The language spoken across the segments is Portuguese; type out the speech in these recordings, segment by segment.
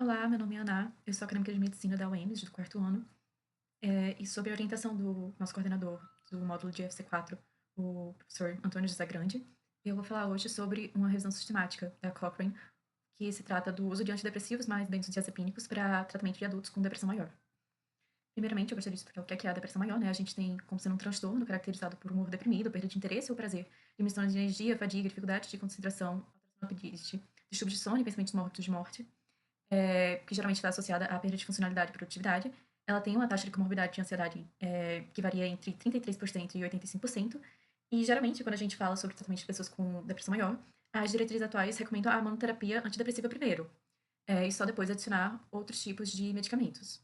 Olá, meu nome é Ana, eu sou acadêmica de medicina da UEMS, do quarto ano, e sob a orientação do nosso coordenador do módulo de FC4, o professor Antônio José Grande, eu vou falar hoje sobre uma revisão sistemática da Cochrane, que se trata do uso de antidepressivos mais benzodiazepínicos para tratamento de adultos com depressão maior. Primeiramente, eu gostaria de explicar o que é a depressão maior, né? A gente tem como sendo um transtorno caracterizado por humor deprimido, perda de interesse ou prazer, diminuição de energia, fadiga, dificuldade de concentração, alteração do apetite, distúrbio de sono e pensamentos mortos de morte, que geralmente está associada à perda de funcionalidade e produtividade. Ela tem uma taxa de comorbidade de ansiedade que varia entre 33% e 85%. E geralmente, quando a gente fala sobre tratamento de pessoas com depressão maior, as diretrizes atuais recomendam a monoterapia antidepressiva primeiro, e só depois adicionar outros tipos de medicamentos.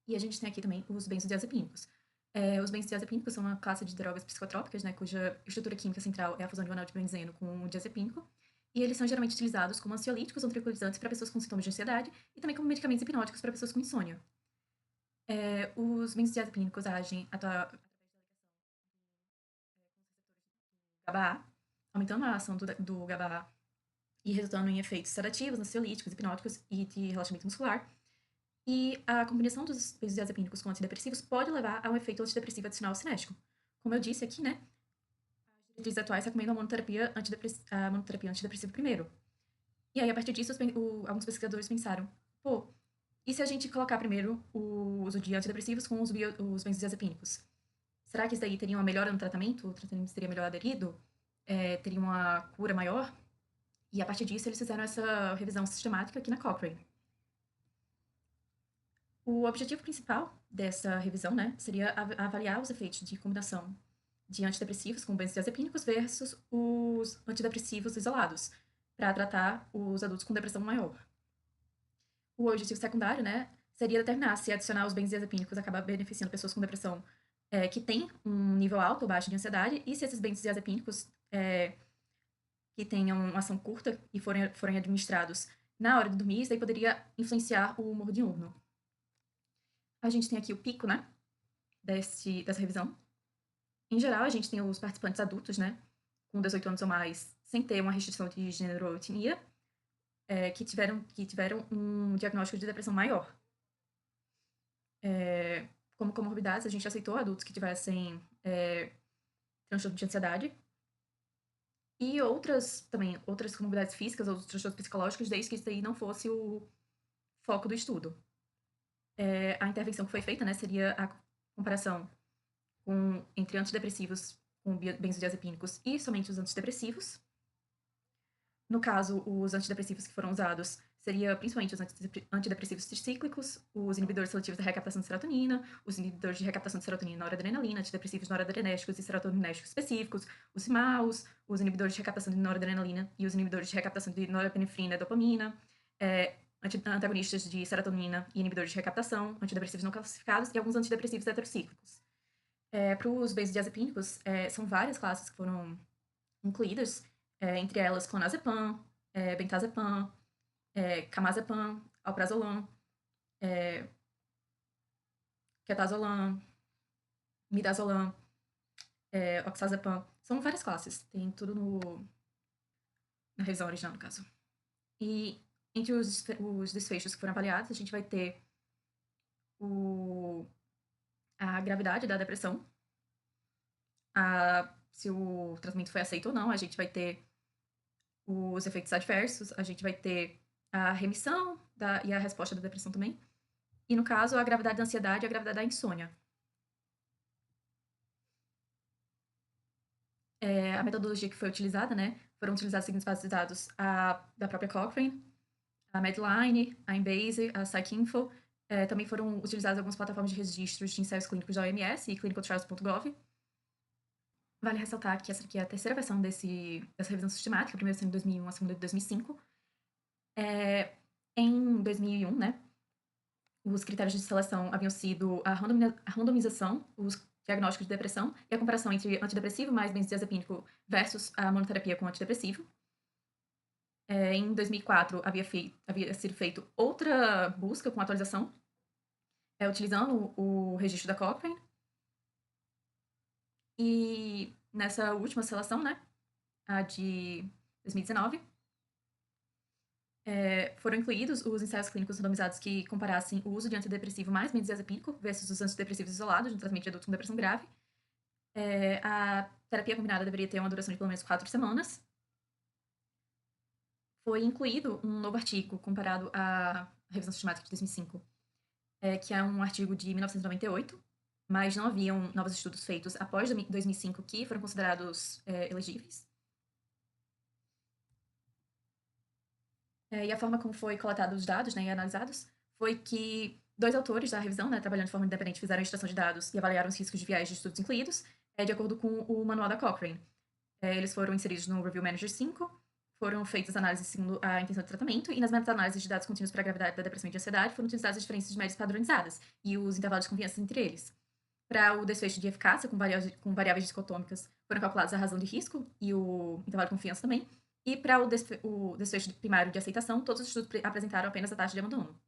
E a gente tem aqui também os benzodiazepínicos. Os benzodiazepínicos são uma classe de drogas psicotrópicas, né, cuja estrutura química central é a fusão de um anel de benzeno com o diazepínico, e eles são geralmente utilizados como ansiolíticos ou tranquilizantes para pessoas com sintomas de ansiedade e também como medicamentos hipnóticos para pessoas com insônia. Os benzodiazepínicos agem através da GABA-A, aumentando a ação do GABA-A e resultando em efeitos sedativos, ansiolíticos, hipnóticos e de relaxamento muscular. E a combinação dos benzodiazepínicos com antidepressivos pode levar a um efeito antidepressivo adicional cinético. Como eu disse aqui, né, as diretrizes atuais recomendam a monoterapia antidepressiva primeiro. E aí, a partir disso, alguns pesquisadores pensaram, pô, e se a gente colocar primeiro o uso de antidepressivos com os benzodiazepínicos? Será que isso daí teria uma melhora no tratamento? O tratamento seria melhor aderido? Teria uma cura maior? E a partir disso, eles fizeram essa revisão sistemática aqui na Cochrane. O objetivo principal dessa revisão, né, seria avaliar os efeitos de combinação de antidepressivos com benzodiazepínicos versus os antidepressivos isolados, para tratar os adultos com depressão maior. O objetivo secundário, né, seria determinar se adicionar os benzodiazepínicos acaba beneficiando pessoas com depressão que têm um nível alto ou baixo de ansiedade, e se esses benzodiazepínicos que tenham uma ação curta e forem administrados na hora de dormir, isso daí poderia influenciar o humor diurno. A gente tem aqui o pico, né, dessa revisão. Em geral, a gente tem os participantes adultos, né, com 18 anos ou mais, sem ter uma restrição de gênero ou etnia, que tiveram um diagnóstico de depressão maior. Como comorbidades, a gente aceitou adultos que tivessem transtorno de ansiedade e outras comorbidades físicas, outros transtornos psicológicos, desde que isso aí não fosse o foco do estudo. A intervenção que foi feita, né, seria a comparação entre antidepressivos com benzodiazepínicos e somente os antidepressivos. No caso, os antidepressivos que foram usados seria principalmente os antidepressivos cíclicos, os inibidores seletivos da recaptação de serotonina, os inibidores de recaptação de serotonina e noradrenalina, antidepressivos noradrenérgicos e serotoninérgicos específicos, os CIMAUs, os inibidores de recaptação de noradrenalina e os inibidores de recaptação de norepinefrina e dopamina, antagonistas de serotonina e inibidores de recaptação, antidepressivos não classificados e alguns antidepressivos heterocíclicos. Para os benzodiazepínicos, são várias classes que foram incluídas, entre elas clonazepam, bentazepam, camazepam, alprazolam, ketazolam, midazolam, oxazepam. São várias classes, tem tudo na revisão original, no caso. E entre os desfechos que foram avaliados, a gente vai ter a gravidade da depressão, se o tratamento foi aceito ou não, a gente vai ter os efeitos adversos, a gente vai ter a remissão e a resposta da depressão também. E, no caso, a gravidade da ansiedade e a gravidade da insônia. A metodologia que foi utilizada, né, foram utilizadas as seguintes bases de dados: da própria Cochrane, a Medline, a Embase, a PsycInfo. Também foram utilizadas algumas plataformas de registros de ensaios clínicos da OMS e clinicaltrials.gov. Vale ressaltar que essa aqui é a terceira versão dessa revisão sistemática, a primeira sendo em 2001, a segunda em 2005. Em 2001, né, os critérios de seleção haviam sido a randomização, os diagnósticos de depressão e a comparação entre antidepressivo mais benzodiazepínico versus a monoterapia com antidepressivo. Em 2004, havia sido feito outra busca com atualização, utilizando o registro da Cochrane. E nessa última seleção, né, a de 2019, Foram incluídos os ensaios clínicos randomizados que comparassem o uso de antidepressivo mais benzodiazepínico versus os antidepressivos isolados no tratamento de adultos com depressão grave. A terapia combinada deveria ter uma duração de pelo menos 4 semanas. Foi incluído um novo artigo comparado à revisão sistemática de 2005, que é um artigo de 1998, mas não haviam novos estudos feitos após 2005 que foram considerados elegíveis. E a forma como foi coletados os dados, né, e analisados, foi que 2 autores da revisão, né, trabalhando de forma independente, fizeram a extração de dados e avaliaram os riscos de viés de estudos incluídos, de acordo com o manual da Cochrane. Eles foram inseridos no Review Manager 5, foram feitas análises segundo a intenção de tratamento, e nas meta-análises de dados contínuos para a gravidade da depressão e de ansiedade foram utilizadas as diferenças de médias padronizadas e os intervalos de confiança entre eles. Para o desfecho de eficácia, com variáveis discotômicas, foram calculados a razão de risco e o intervalo de confiança também. E para o desfecho primário de aceitação, todos os estudos apresentaram apenas a taxa de abandono.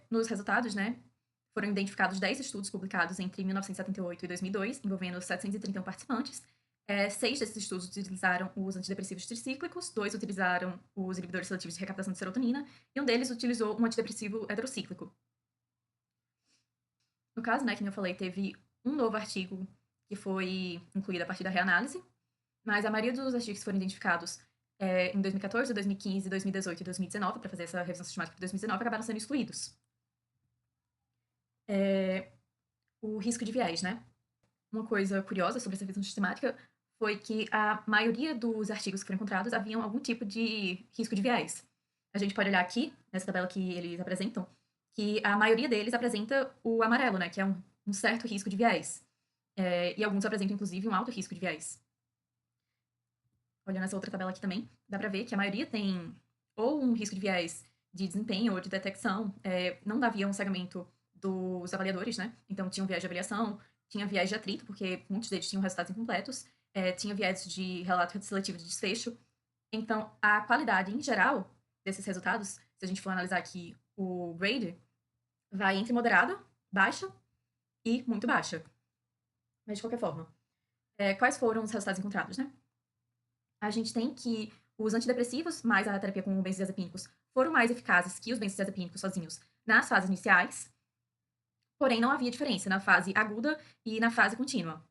Nos resultados, né, foram identificados 10 estudos publicados entre 1978 e 2002, envolvendo 731 participantes. 6 desses estudos utilizaram os antidepressivos tricíclicos, 2 utilizaram os inibidores seletivos de recaptação de serotonina, e um deles utilizou um antidepressivo heterocíclico. No caso, né, que eu falei, teve um novo artigo que foi incluído a partir da reanálise, mas a maioria dos artigos que foram identificados em 2014, 2015, 2018 e 2019, para fazer essa revisão sistemática de 2019, acabaram sendo excluídos. O risco de viés, né? Uma coisa curiosa sobre essa revisão sistemática foi que a maioria dos artigos que foram encontrados haviam algum tipo de risco de viés. A gente pode olhar aqui, nessa tabela que eles apresentam, que a maioria deles apresenta o amarelo, né? Que é um certo risco de viés. E alguns apresentam, inclusive, um alto risco de viés. Olhando essa outra tabela aqui também, dá para ver que a maioria tem ou um risco de viés de desempenho ou de detecção. Não havia um segmento dos avaliadores, né? Então, tinha um viés de avaliação, tinha viés de atrito, porque muitos deles tinham resultados incompletos, tinha viés de relato seletivo de desfecho. Então, a qualidade, em geral, desses resultados, se a gente for analisar aqui o grade, vai entre moderada, baixa e muito baixa. Mas, de qualquer forma, quais foram os resultados encontrados, né? A gente tem que os antidepressivos, mais a terapia com benzodiazepínicos, foram mais eficazes que os benzodiazepínicos sozinhos nas fases iniciais, porém não havia diferença na fase aguda e na fase contínua.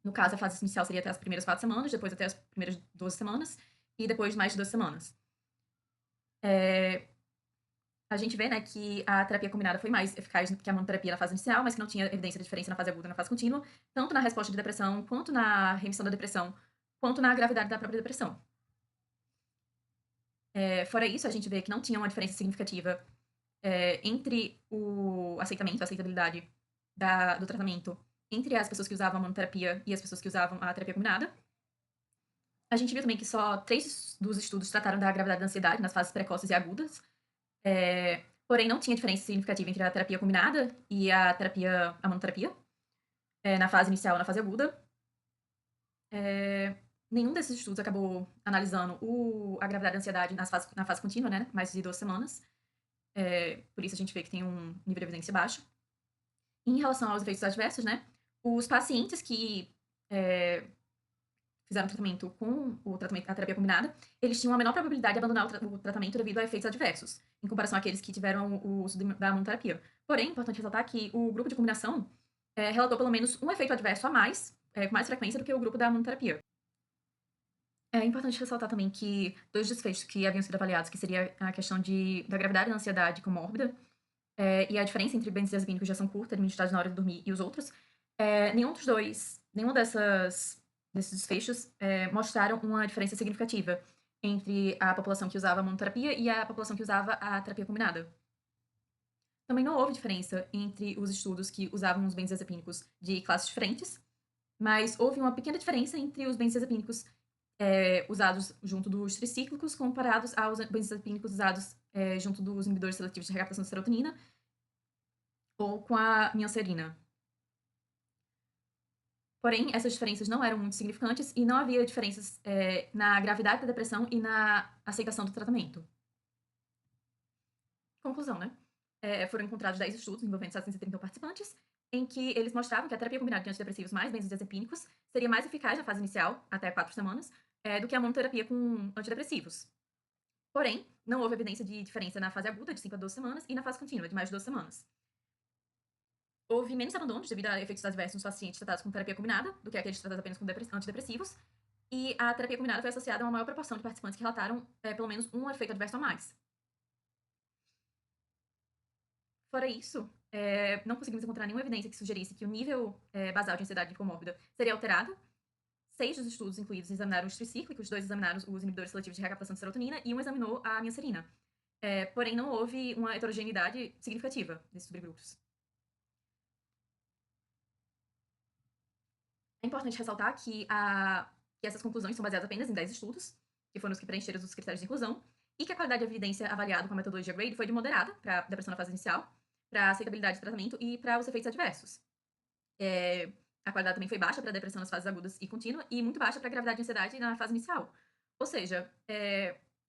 No caso, a fase inicial seria até as primeiras 4 semanas, depois até as primeiras 12 semanas, e depois mais de 12 semanas. A gente vê, né, que a terapia combinada foi mais eficaz que a monoterapia na fase inicial, mas que não tinha evidência de diferença na fase aguda e na fase contínua, tanto na resposta de depressão, quanto na remissão da depressão, quanto na gravidade da própria depressão. Fora isso, a gente vê que não tinha uma diferença significativa entre o aceitamento, a aceitabilidade do tratamento entre as pessoas que usavam a monoterapia e as pessoas que usavam a terapia combinada. A gente viu também que só 3 dos estudos trataram da gravidade da ansiedade nas fases precoces e agudas, porém não tinha diferença significativa entre a terapia combinada e a monoterapia, na fase inicial e na fase aguda. Nenhum desses estudos acabou analisando a gravidade da ansiedade na fase contínua, né, mais de 12 semanas. Por isso a gente vê que tem um nível de evidência baixo. Em relação aos efeitos adversos, né, os pacientes que fizeram tratamento com a terapia combinada, eles tinham a menor probabilidade de abandonar o tratamento devido a efeitos adversos, em comparação àqueles que tiveram o uso da monoterapia. Porém, é importante ressaltar que o grupo de combinação relatou pelo menos um efeito adverso a mais, com mais frequência do que o grupo da monoterapia. É importante ressaltar também que 2 desfechos que haviam sido avaliados, que seria a questão da gravidade da ansiedade comórbida, e a diferença entre benzodiazepínicos de ação curta, administrados na hora de dormir, e os outros, nenhum desses desfechos mostraram uma diferença significativa entre a população que usava a monoterapia e a população que usava a terapia combinada. Também não houve diferença entre os estudos que usavam os benzodiazepínicos de classes diferentes, mas houve uma pequena diferença entre os benzodiazepínicos usados junto dos tricíclicos comparados aos benzodiazepínicos usados junto dos inibidores seletivos de recaptação de serotonina ou com a nianserina. Porém, essas diferenças não eram muito significantes e não havia diferenças na gravidade da depressão e na aceitação do tratamento. Conclusão, né? Foram encontrados 10 estudos envolvendo 731 participantes, em que eles mostravam que a terapia combinada de antidepressivos mais benzodiazepínicos seria mais eficaz na fase inicial, até 4 semanas, do que a monoterapia com antidepressivos. Porém, não houve evidência de diferença na fase aguda, de 5 a 12 semanas, e na fase contínua, de mais de 12 semanas. Houve menos abandonos devido a efeitos adversos nos pacientes tratados com terapia combinada do que aqueles tratados apenas com antidepressivos, e a terapia combinada foi associada a uma maior proporção de participantes que relataram pelo menos um efeito adverso a mais. Fora isso, não conseguimos encontrar nenhuma evidência que sugerisse que o nível basal de ansiedade comórbida seria alterado. 6 dos estudos incluídos examinaram os tricíclicos, 2 examinaram os inibidores seletivos de recaptação de serotonina e um examinou a niacerina. Porém, não houve uma heterogeneidade significativa desses subgrupos. É importante ressaltar que essas conclusões são baseadas apenas em 10 estudos, que foram os que preencheram os critérios de inclusão, e que a qualidade de evidência avaliada com a metodologia GRADE foi de moderada para depressão na fase inicial, para aceitabilidade de tratamento e para os efeitos adversos. A qualidade também foi baixa para depressão nas fases agudas e contínua e muito baixa para gravidade e ansiedade na fase inicial. Ou seja,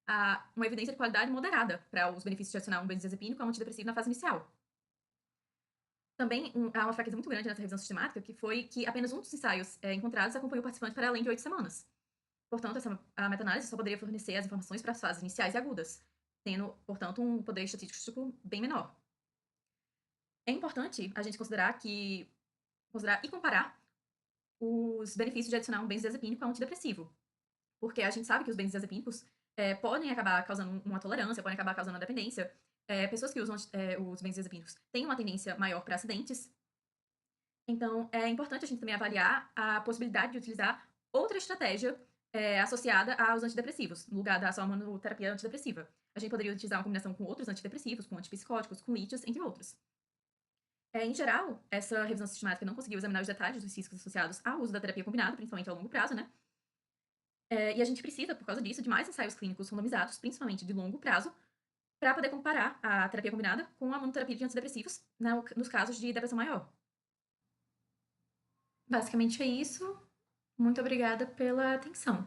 há uma evidência de qualidade moderada para os benefícios de adicionar um benzodiazepínico a um antidepressivo na fase inicial. Também há uma fraqueza muito grande nessa revisão sistemática, que foi que apenas um dos ensaios encontrados acompanhou o participante para além de 8 semanas. Portanto, a meta-análise só poderia fornecer as informações para as fases iniciais e agudas, tendo, portanto, um poder estatístico bem menor. É importante a gente considerar e comparar os benefícios de adicionar um benzodiazepínico a um antidepressivo. Porque a gente sabe que os benzodiazepínicos podem acabar causando uma tolerância, podem acabar causando uma dependência. Pessoas que usam os benzodiazepínicos têm uma tendência maior para acidentes. Então, é importante a gente também avaliar a possibilidade de utilizar outra estratégia associada aos antidepressivos, no lugar da só monoterapia antidepressiva. A gente poderia utilizar uma combinação com outros antidepressivos, com antipsicóticos, com lítios, entre outros. Em geral, essa revisão sistemática não conseguiu examinar os detalhes dos riscos associados ao uso da terapia combinada, principalmente a longo prazo, né? E a gente precisa, por causa disso, de mais ensaios clínicos randomizados, principalmente de longo prazo, para poder comparar a terapia combinada com a monoterapia de antidepressivos nos casos de depressão maior. Basicamente é isso. Muito obrigada pela atenção.